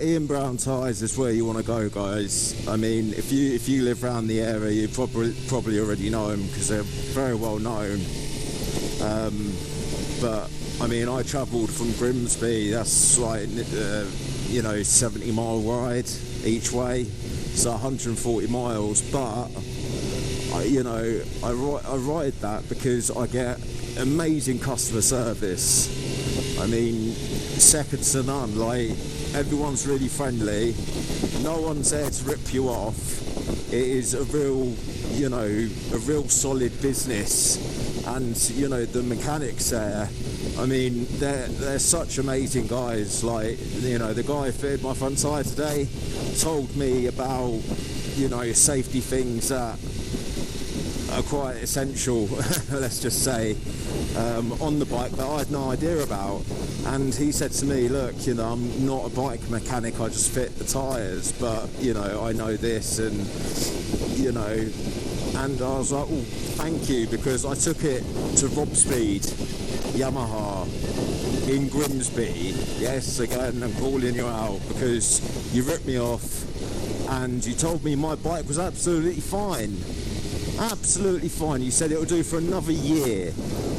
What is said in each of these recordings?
Ian Brown Tyres is where you want to go, guys. I mean, if you live around the area, you probably already know them because they're very well known. But I mean, I travelled from Grimsby. That's like 70-mile ride each way, so 140 miles. But I ride that because I get amazing customer service. I mean, second to none. Like, everyone's really friendly. No one's there to rip you off. It is a real solid business. And the mechanics there, I mean, they're such amazing guys. Like, the guy who fitted my front tyre today told me about safety things that are quite essential, let's just say, on the bike that I had no idea about. And he said to me, look, I'm not a bike mechanic, I just fit the tyres, but I know this, and and I was like, oh, thank you, because I took it to Rob Speed Yamaha in Grimsby. Yes, again, I'm calling you out because you ripped me off and you told me my bike was absolutely fine. Absolutely fine. You said it would do for another year.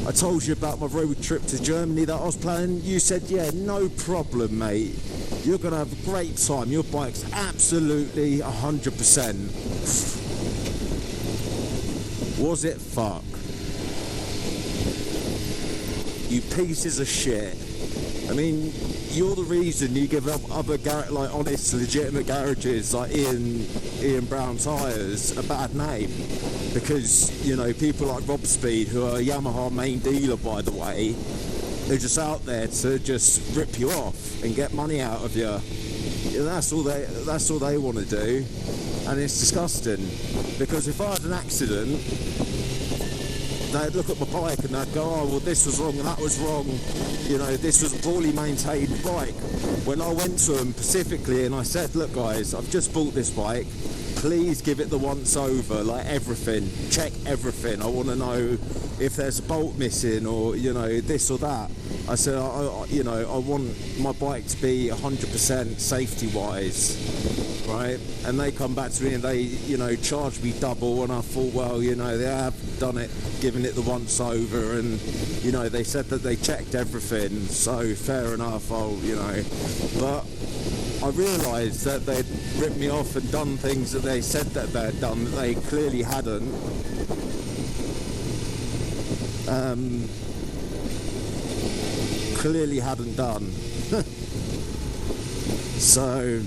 I told you about my road trip to Germany that I was planning. You said, yeah, no problem, mate. You're going to have a great time. Your bike's absolutely 100%. Was it fuck? You pieces of shit. I mean, you're the reason you give up other honest, legitimate garages like Ian Brown Tyres a bad name, because people like Rob Speed, who are a Yamaha main dealer, by the way, they're just out there to just rip you off and get money out of you. That's all they want to do, and it's disgusting. Because if I had an accident, they'd look at my bike and they'd go, oh, well, this was wrong and that was wrong. This was a poorly maintained bike. When I went to them specifically and I said, look, guys, I've just bought this bike. Please give it the once over, like everything. Check everything. I want to know if there's a bolt missing or, this or that. I said, I want my bike to be 100% safety-wise, right? And they come back to me and they, charge me double, and I thought, well, they have done it, given it the once over, and, they said that they checked everything, so fair enough, but I realised that they'd ripped me off and done things that they said that they'd done that they clearly hadn't. Clearly hadn't done. So,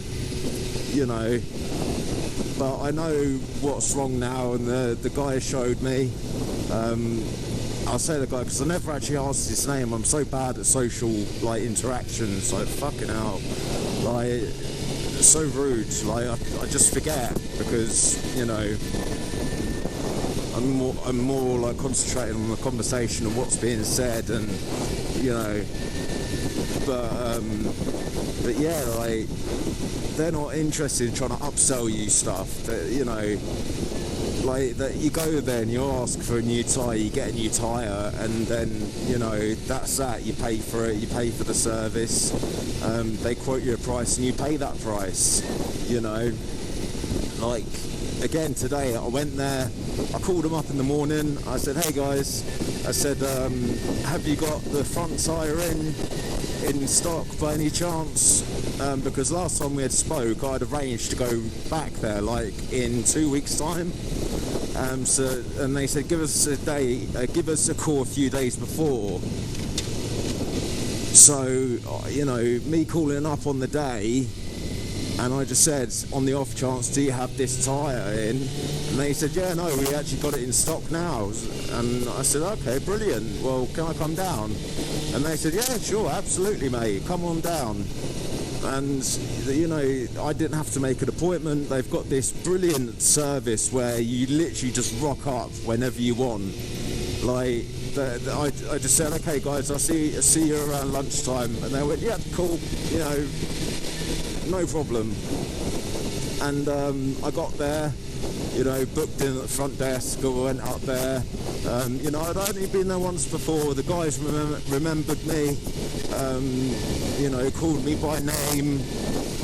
but I know what's wrong now, and the guy showed me. I'll say the guy because I never actually asked his name. I'm so bad at social interactions, fucking hell, so rude. I just forget because I'm more concentrating on the conversation and what's being said, and but yeah, they're not interested in trying to upsell you stuff. That that you go there and you ask for a new tyre, you get a new tyre, and then that's that. You pay for it, you pay for the service. They quote you a price and you pay that price. Again today, I went there. I called them up in the morning. I said, hey guys, I said, have you got the front tyre in stock by any chance? Because last time we had spoke, I'd arranged to go back there in 2 weeks' time. And they said, give us a call a few days before. So, me calling up on the day, and I just said, on the off chance, do you have this tyre in? And they said, yeah, no, we actually got it in stock now. And I said, okay, brilliant. Well, can I come down? And they said, yeah, sure, absolutely, mate. Come on down. And, I didn't have to make an appointment. They've got this brilliant service where you literally just rock up whenever you want. I just said, okay, guys, I'll see you around lunchtime. And they went, yeah, cool, no problem. And I got there, you know, booked in at the front desk, or went up there. You know, I'd only been there once before. The guys remembered me, you know, called me by name,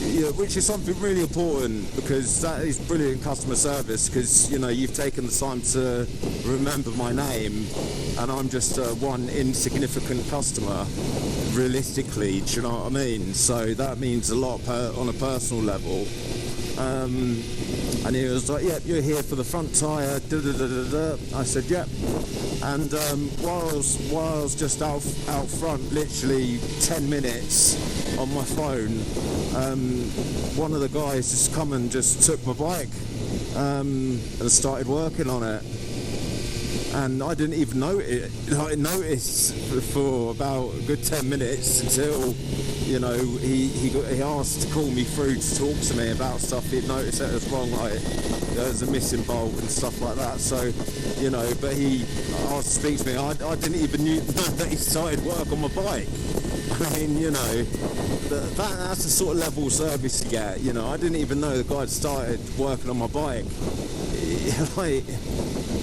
you know, which is something really important, because that is brilliant customer service, because, you know, you've taken the time to remember my name, and I'm just one insignificant customer, realistically, do you know what I mean? So that means a lot on a personal level. And he was like, yep, you're here for the front tyre, I said, yep. And while I was just out front, literally 10 minutes on my phone, one of the guys just come and just took my bike and started working on it. And I didn't even notice for about a good 10 minutes until, you know, he asked to call me through to talk to me about stuff he'd noticed that was wrong, like there was a missing bolt and stuff like that. So, you know, but he asked to speak to me. I didn't even know that he started work on my bike. I mean, you know, that's the sort of level of service you get. You know, I didn't even know the guy had started working on my bike. Like,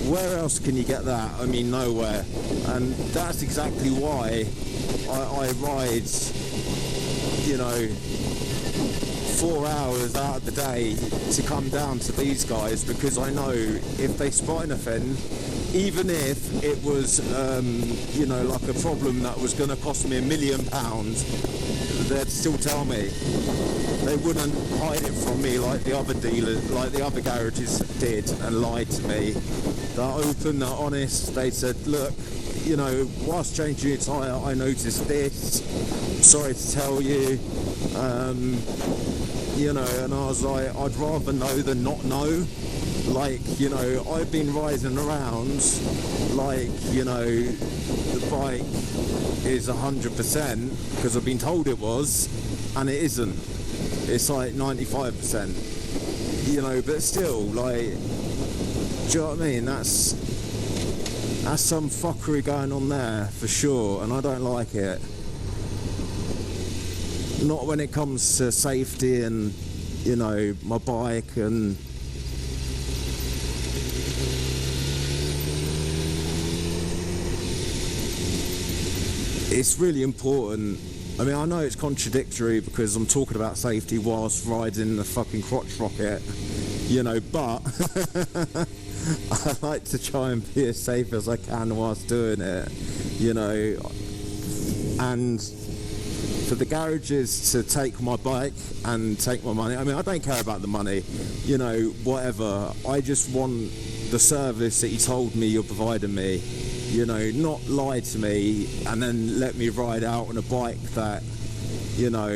where else can you get that? I mean, nowhere. And that's exactly why I ride, you know, 4 hours out of the day to come down to these guys, because I know if they spot anything, even if it was, you know, like a problem that was going to cost me £1 million, they'd still tell me. They wouldn't hide it from me like the other dealers, like the other garages did, and lied to me. They're open, they're honest. They said, look, you know, whilst changing your tyre, I noticed this. Sorry to tell you. You know, and I was like, I'd rather know than not know. Like, you know, I've been riding around like, you know, the bike is 100% because I've been told it was, and it isn't. It's like 95%. You know, but still, like, do you know what I mean? That's some fuckery going on there for sure, and I don't like it. Not when it comes to safety and, you know, my bike. And it's really important. I mean, I know it's contradictory because I'm talking about safety whilst riding the fucking crotch rocket, you know, but I like to try and be as safe as I can whilst doing it, you know. And for the garages to take my bike and take my money, I mean, I don't care about the money, you know, whatever. I just want the service that you told me you're providing me, you know, not lie to me and then let me ride out on a bike that, you know,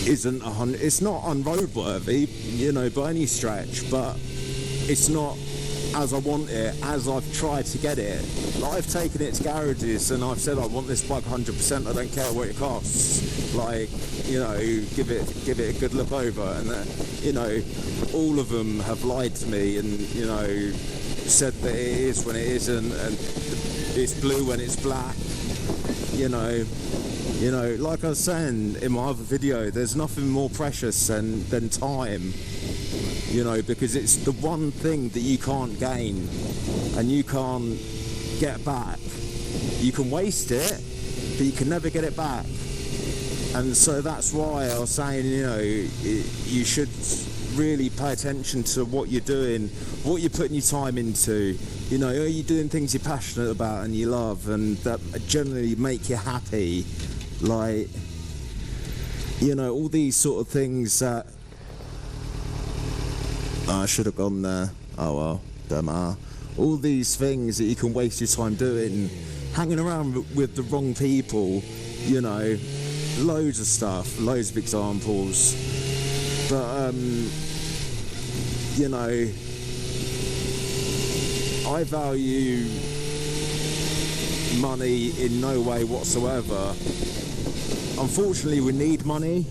isn't it's not unroadworthy, you know, by any stretch, but it's not as I want it, as I've tried to get it. Like, I've taken it to garages and I've said I want this bike 100%, I don't care what it costs. Like, you know, give it a good look over, and you know, all of them have lied to me and, you know, said that it is when it isn't, and it's blue when it's black. You know, like I was saying in my other video, there's nothing more precious than time. You know, because it's the one thing that you can't gain and you can't get back. You can waste it, but you can never get it back. And so that's why I was saying, you know, you should really pay attention to what you're doing, what you're putting your time into. You know, are you doing things you're passionate about and you love and that generally make you happy? Like, you know, all these sort of things that I should have gone there. Oh well, don't matter. All these things that you can waste your time doing, hanging around with the wrong people, you know, loads of stuff, loads of examples. But, you know, I value money in no way whatsoever. Unfortunately, we need money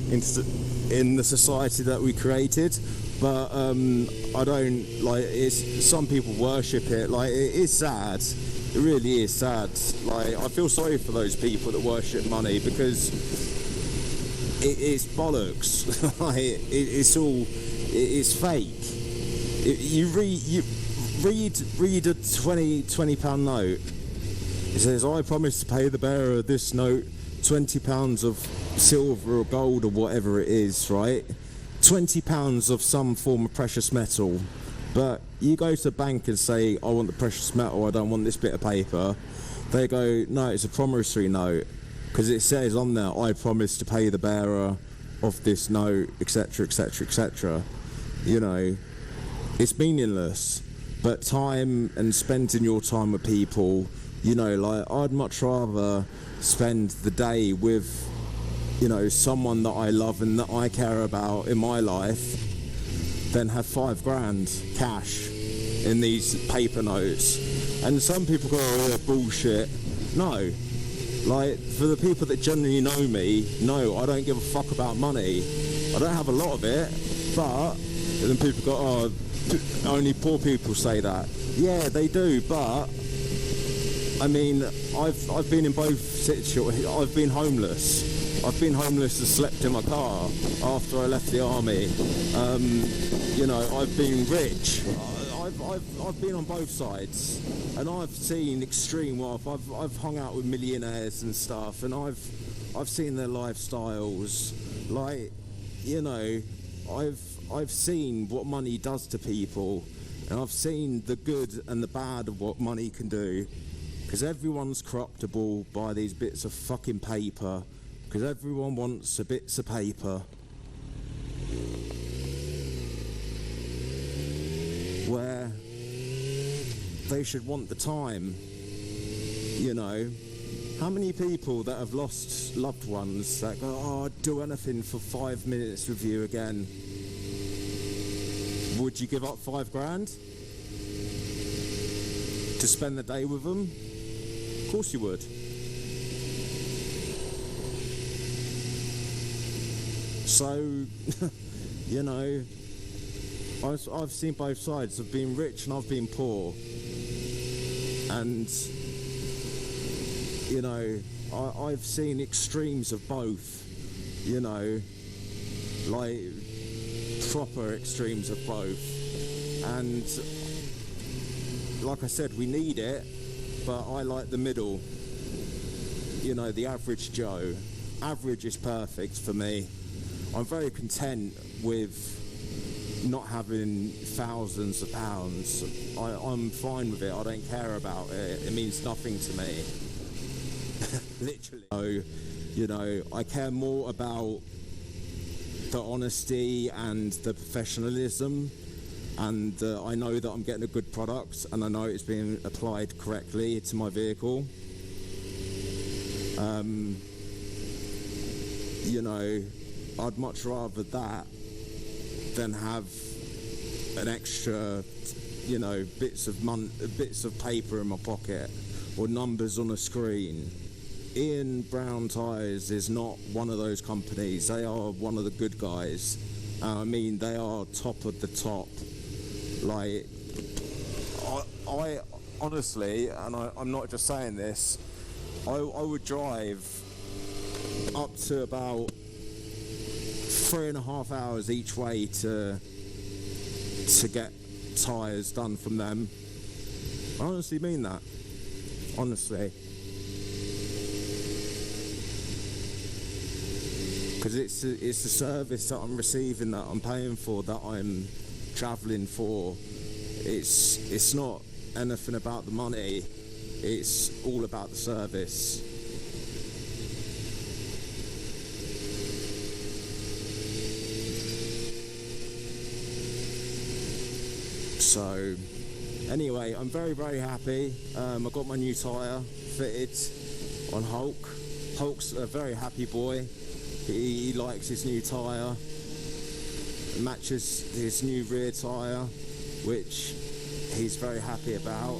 in the society that we created. But I don't, like, some people worship it. Like, it is sad. It really is sad. Like, I feel sorry for those people that worship money, because it's bollocks. Like, it's all, it's fake. You read a £20 note. It says, I promise to pay the bearer of this note £20 of silver or gold or whatever it is, right? £20 of some form of precious metal. But you go to the bank and say, I want the precious metal, I don't want this bit of paper. They go, no, it's a promissory note, because it says on there, I promise to pay the bearer of this note, etc, etc, etc. You know, it's meaningless. But time and spending your time with people, you know, like, I'd much rather spend the day with, you know, someone that I love and that I care about in my life than have £5 cash in these paper notes. And some people go, oh, yeah, bullshit. No. Like, for the people that genuinely know me, no, I don't give a fuck about money. I don't have a lot of it, but then people go, oh, only poor people say that. Yeah, they do, but I mean, I've been in both situations. I've been homeless. I've been homeless and slept in my car after I left the army. You know, I've been rich. I've been on both sides, and I've seen extreme wealth. I've hung out with millionaires and stuff, and I've seen their lifestyles. Like, you know, I've seen what money does to people, and I've seen the good and the bad of what money can do. Because everyone's corruptible by these bits of fucking paper. Because everyone wants a bits of paper. Where they should want the time. You know, how many people that have lost loved ones that go, oh, I'd do anything for 5 minutes with you again. Would you give up £5 to spend the day with them? Of course you would. So, you know, I've seen both sides. I've been rich and I've been poor. And, you know, I've seen extremes of both, you know, like proper extremes of both. And, like I said, we need it, but I like the middle, you know, the average Joe. Average is perfect for me. I'm very content with not having thousands of pounds. I'm fine with it. I don't care about it. It means nothing to me. Literally. So, you know, I care more about the honesty and the professionalism, and I know that I'm getting a good product, and I know it's being applied correctly to my vehicle. You know, I'd much rather that than have an extra, you know, bits of paper in my pocket or numbers on a screen. Ian Brown Tyres is not one of those companies. They are one of the good guys. I mean, they are top of the top. Like, I honestly, and I'm not just saying this, I would drive up to about 3.5 hours each way to get tyres done from them. I honestly mean that. Honestly. Because it's the service that I'm receiving, that I'm paying for, that I'm travelling for. It's not anything about the money. It's all about the service. So, anyway, I'm very, very happy. I got my new tyre fitted on Hulk. Hulk's a very happy boy. He likes his new tyre. It matches his new rear tyre, which he's very happy about.